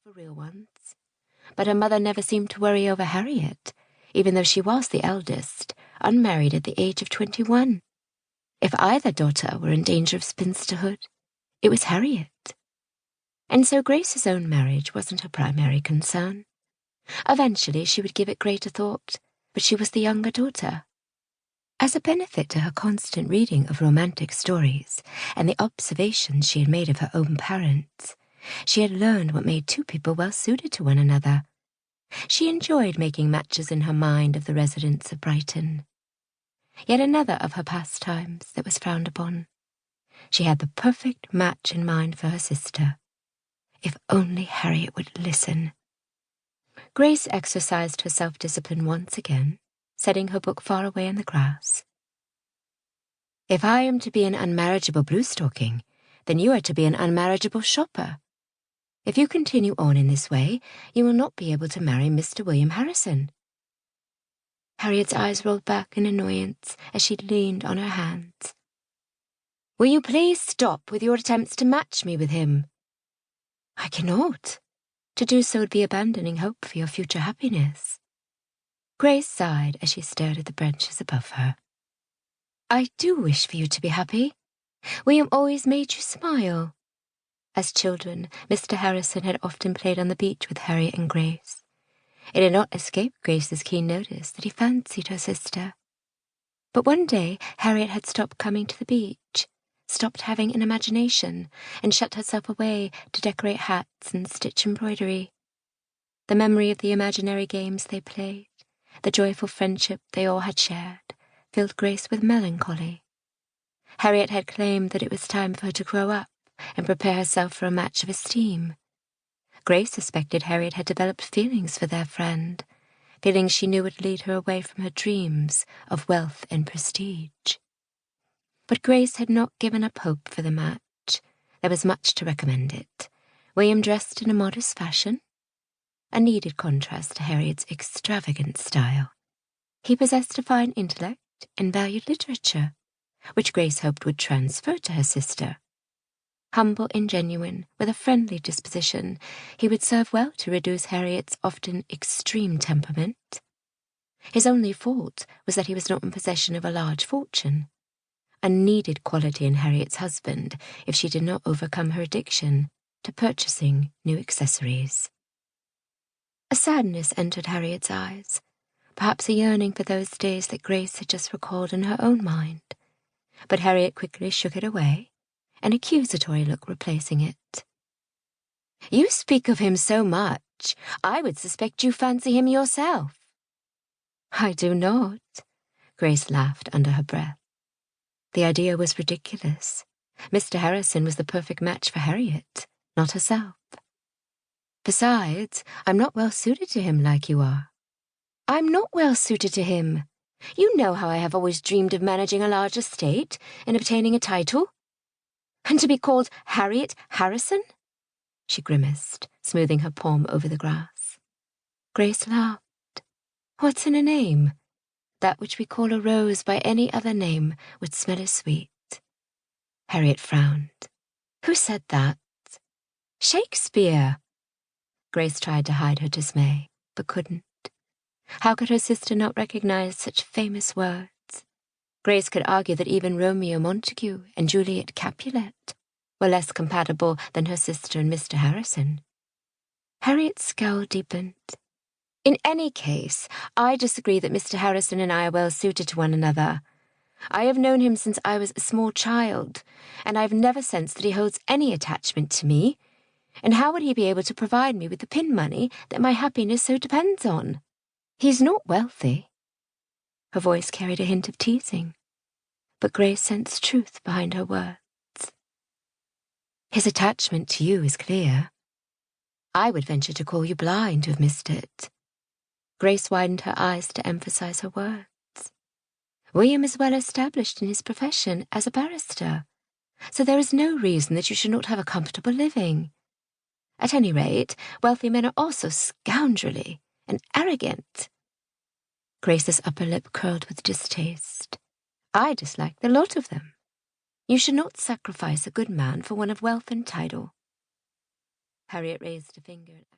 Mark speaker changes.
Speaker 1: for real ones. But her mother never seemed to worry over Harriet, even though she was the eldest, unmarried at the age of 21. If either daughter were in danger of spinsterhood, it was Harriet. And so Grace's own marriage wasn't her primary concern. Eventually she would give it greater thought, but she was the younger daughter. As a benefit to her constant reading of romantic stories and the observations she had made of her own parents, she had learned what made two people well suited to one another. She enjoyed making matches in her mind of the residents of Brighton. Yet another of her pastimes that was frowned upon. She had the perfect match in mind for her sister. If only Harriet would listen. Grace exercised her self-discipline once again, setting her book far away in the grass. If I am to be an unmarriageable bluestocking, then you are to be an unmarriageable shopper. If you continue on in this way, you will not be able to marry Mr. William Harrison. Harriet's eyes rolled back in annoyance as she leaned on her hands. Will you please stop with your attempts to match me with him? I cannot. To do so would be abandoning hope for your future happiness. Grace sighed as she stared at the branches above her. I do wish for you to be happy. William always made you smile. As children, Mr. Harrison had often played on the beach with Harriet and Grace. It had not escaped Grace's keen notice that he fancied her sister. But one day Harriet had stopped coming to the beach, stopped having an imagination, and shut herself away to decorate hats and stitch embroidery. The memory of the imaginary games they played, the joyful friendship they all had shared, filled Grace with melancholy. Harriet had claimed that it was time for her to grow up and prepare herself for a match of esteem. Grace suspected Harriet had developed feelings for their friend, feelings she knew would lead her away from her dreams of wealth and prestige. But Grace had not given up hope for the match. There was much to recommend it. William dressed in a modest fashion, a needed contrast to Harriet's extravagant style. He possessed a fine intellect and valued literature, which Grace hoped would transfer to her sister. Humble and genuine, with a friendly disposition, he would serve well to reduce Harriet's often extreme temperament. His only fault was that he was not in possession of a large fortune, a needed quality in Harriet's husband if she did not overcome her addiction to purchasing new accessories. A sadness entered Harriet's eyes, perhaps a yearning for those days that Grace had just recalled in her own mind. But Harriet quickly shook it away, an accusatory look replacing it. You speak of him so much, I would suspect you fancy him yourself. I do not, Grace laughed under her breath. The idea was ridiculous. Mr. Harrison was the perfect match for Harriet, not herself. Besides, I'm not well suited to him like you are. I'm not well suited to him. You know how I have always dreamed of managing a large estate and obtaining a title. And to be called Harriet Harrison? She grimaced, smoothing her palm over the grass. Grace laughed. What's in a name? That which we call a rose by any other name would smell as sweet. Harriet frowned. Who said that? Shakespeare. Grace tried to hide her dismay, but couldn't. How could her sister not recognize such famous words? Grace could argue that even Romeo Montague and Juliet Capulet were less compatible than her sister and Mr. Harrison. Harriet's scowl deepened. In any case, I disagree that Mr. Harrison and I are well suited to one another. I have known him since I was a small child, and I have never sensed that he holds any attachment to me. And how would he be able to provide me with the pin money that my happiness so depends on? He's not wealthy. Her voice carried a hint of teasing, but Grace sensed truth behind her words. His attachment to you is clear. I would venture to call you blind to have missed it. Grace widened her eyes to emphasize her words. William is well established in his profession as a barrister, so there is no reason that you should not have a comfortable living. At any rate, wealthy men are also scoundrelly and arrogant. Grace's upper lip curled with distaste. I dislike the lot of them. You should not sacrifice a good man for one of wealth and title. Harriet raised a finger.